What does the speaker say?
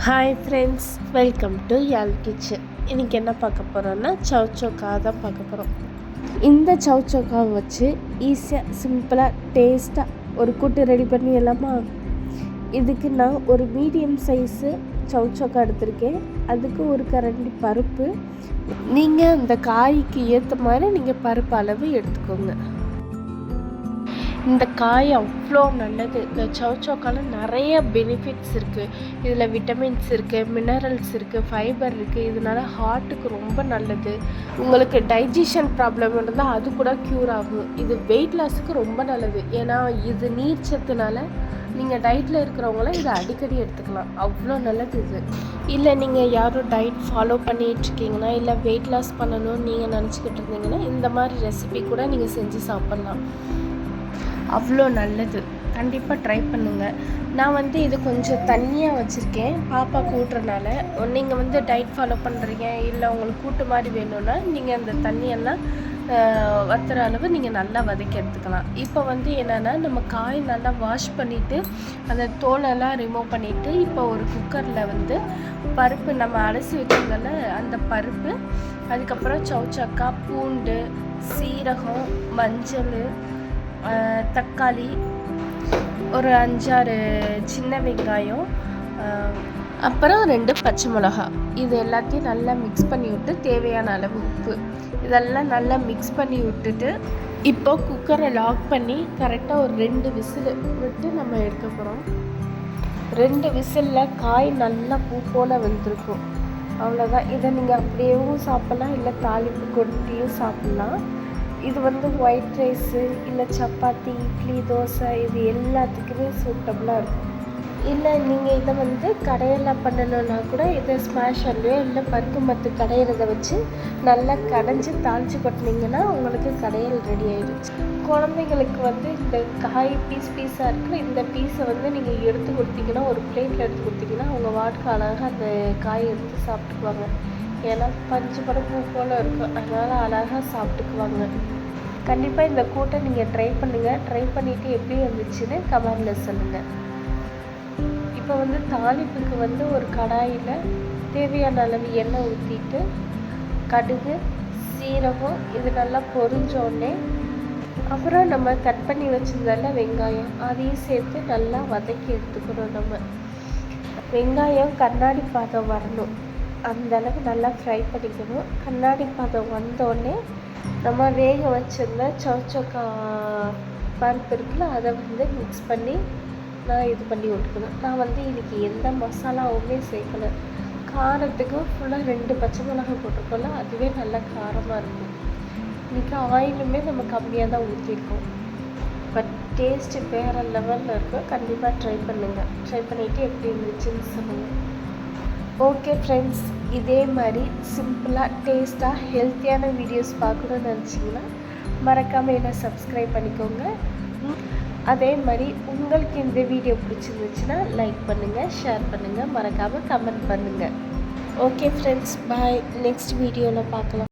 Hi friends, welcome to Yazh kitchen. இன்றைக்கி என்ன பார்க்க போகிறோன்னா சௌச்சௌக்கா தான் பார்க்க போகிறோம். இந்த சௌச்சௌக்காவை வச்சு ஈஸியாக சிம்பிளாக டேஸ்ட்டாக ஒரு கூட்டு ரெடி பண்ணிடலாமா? இதுக்கு நான் ஒரு மீடியம் சைஸு சௌச்சௌக்கா எடுத்திருக்கேன். அதுக்கு ஒரு கரண்டி பருப்பு. நீங்கள் அந்த காய்க்கு ஏற்ற மாதிரி நீங்கள் பருப்பு அளவு எடுத்துக்கோங்க. இந்த காய் அவ்வளோ நல்லது. இந்த சௌச்சௌக்கால நிறைய பெனிஃபிட்ஸ் இருக்குது. இதில் விட்டமின்ஸ் இருக்குது, மினரல்ஸ் இருக்குது, ஃபைபர் இருக்குது. இதனால் ஹார்ட்டுக்கு ரொம்ப நல்லது. உங்களுக்கு டைஜஷன் ப்ராப்ளம் இருந்தால் அது கூட க்யூர் ஆகும். இது வெயிட் லாஸுக்கு ரொம்ப நல்லது. ஏன்னா இது நீர் சத்துனால நீங்கள் டயட்டில் இருக்கிறவங்களாம் இதை அடிக்கடி எடுத்துக்கலாம். அவ்வளோ நல்லது இது. இல்லை நீங்கள் யாரும் டயட் ஃபாலோ பண்ணிகிட்ருக்கீங்கன்னா, இல்லை வெயிட் லாஸ் பண்ணணும்னு நீங்கள் நினச்சிக்கிட்டு இருந்தீங்கன்னா இந்த மாதிரி ரெசிபி கூட நீங்கள் செஞ்சு சாப்பிட்லாம். அவ்வளோ நல்லது. கண்டிப்பாக ட்ரை பண்ணுங்கள். நான் இது கொஞ்சம் தண்ணியாக வச்சுருக்கேன் பாப்பா கூட்டுறனால. நீங்கள் டயட் ஃபாலோ பண்ணுறீங்க, இல்லை உங்களுக்கு கூட்டு மாதிரி வேணும்னா நீங்கள் அந்த தண்ணியெல்லாம் வத்துற அளவு நீங்கள் நல்லா வதக்கி எடுத்துக்கலாம். இப்போ என்னென்னா, நம்ம காய் நல்லா வாஷ் பண்ணிவிட்டு அந்த தோலெல்லாம் ரிமூவ் பண்ணிவிட்டு இப்போ ஒரு குக்கரில் பருப்பு நம்ம அலசி வச்சுருந்தால அந்த பருப்பு, அதுக்கப்புறம் சௌச்சௌக்கா, பூண்டு, சீரகம், மஞ்சள், தக்காளி, ஒரு 5-6 சின்ன வெங்காயம், அப்புறம் 2 பச்சை மிளகா, இது எல்லாத்தையும் நல்லா மிக்ஸ் பண்ணி விட்டு தேவையான அளவு உப்பு இதெல்லாம் நல்லா மிக்ஸ் பண்ணி விட்டுட்டு இப்போ குக்கரை லாக் பண்ணி கரெக்டாக ஒரு 2 விசில் விட்டு நம்ம எடுக்க போகிறோம். 2 விசிலில் காய் நல்லா பூ போல் வெந்திருக்கும். அவ்வளோதான். இதை நீங்கள் அப்படியேவும் சாப்பிட்லாம், இல்லை தாளிப்பு கொட்டியும் சாப்பிட்லாம். இது ஒயிட் ரைஸு, இல்லை சப்பாத்தி, இட்லி, தோசை இது எல்லாத்துக்குமே சூட்டபுளாக இருக்கும். இல்லை நீங்கள் இதை கடையில் பண்ணணுன்னா கூட இதை ஸ்மாஷர்லையோ இல்லை பருப்பு மத்து கடையிறத வச்சு நல்லா கடைஞ்சி தாளித்து கொட்டினீங்கன்னா உங்களுக்கு கடையல் ரெடி ஆகிடுச்சு. குழந்தைங்களுக்கு இந்த காய் பீஸாக இருக்கிற இந்த பீஸை நீங்கள் எடுத்து கொடுத்தீங்கன்னா, ஒரு பிளேட்டில் எடுத்து கொடுத்தீங்கன்னா அவங்க வாட்டுக்கு அழகாக அந்த காயை எடுத்து சாப்பிட்டுக்குவாங்க. ஏன்னா பஞ்சு படம் பூ போல் இருக்கும், அதனால் அழகாக சாப்பிட்டுக்குவாங்க. கண்டிப்பாக இந்த கூட்டை நீங்கள் ட்ரை பண்ணுங்கள். ட்ரை பண்ணிவிட்டு எப்படி வந்துச்சுன்னு கமெண்டில் சொல்லுங்கள். இப்போ தாளிப்புக்கு ஒரு கடாயில் தேவையான அளவு எண்ணெய் ஊற்றிட்டு கடுகு, சீரகம் இது நல்லா பொரிஞ்சோடனே அப்புறம் நம்ம கட் பண்ணி வச்சுருந்தால வெங்காயம் அதையும் சேர்த்து நல்லா வதக்கி எடுத்துக்கணும். நம்ம வெங்காயம் கண்ணாடி பாதம் வரணும், அந்த அளவு நல்லா ஃப்ரை பண்ணிக்கணும். கண்ணாடி பாதம் வந்தோடனே நம்ம வேக வச்சிருந்த சௌச்சௌக்கா பருப்பு இருக்குல்ல, அதை மிக்ஸ் பண்ணி நான் இது பண்ணி விட்டுக்கணும். நான் இன்றைக்கி எந்த மசாலாவுமே சேர்க்கலை. காரத்துக்கு ஃபுல்லாக 2 பச்சை மிளகாய் போட்டிருக்கோம்ல, அதுவே நல்லா காரமாக இருக்கும். இன்றைக்கி ஆயிலுமே நம்ம கம்மியாக தான் ஊற்றிருக்கோம். பட் டேஸ்ட்டு வேறு லெவலில் இருக்கும். கண்டிப்பாக ட்ரை பண்ணுங்கள். ட்ரை பண்ணிவிட்டு எப்படி இருந்துச்சுன்னு சொல்லுங்கள். ஓகே ஃப்ரெண்ட்ஸ், இதே மாதிரி சிம்பிளாக டேஸ்ட்டாக ஹெல்த்தியான வீடியோஸ் பார்க்கணுன்னு நினச்சிங்கன்னா மறக்காமல் என்ன சப்ஸ்கிரைப் பண்ணிக்கோங்க. அதே மாதிரி உங்களுக்கு இந்த வீடியோ பிடிச்சிருந்துச்சுன்னா லைக் பண்ணுங்கள், ஷேர் பண்ணுங்கள், மறக்காமல் கமெண்ட் பண்ணுங்கள். ஓகே ஃப்ரெண்ட்ஸ், பாய். நெக்ஸ்ட் வீடியோவில் பார்க்கலாம்.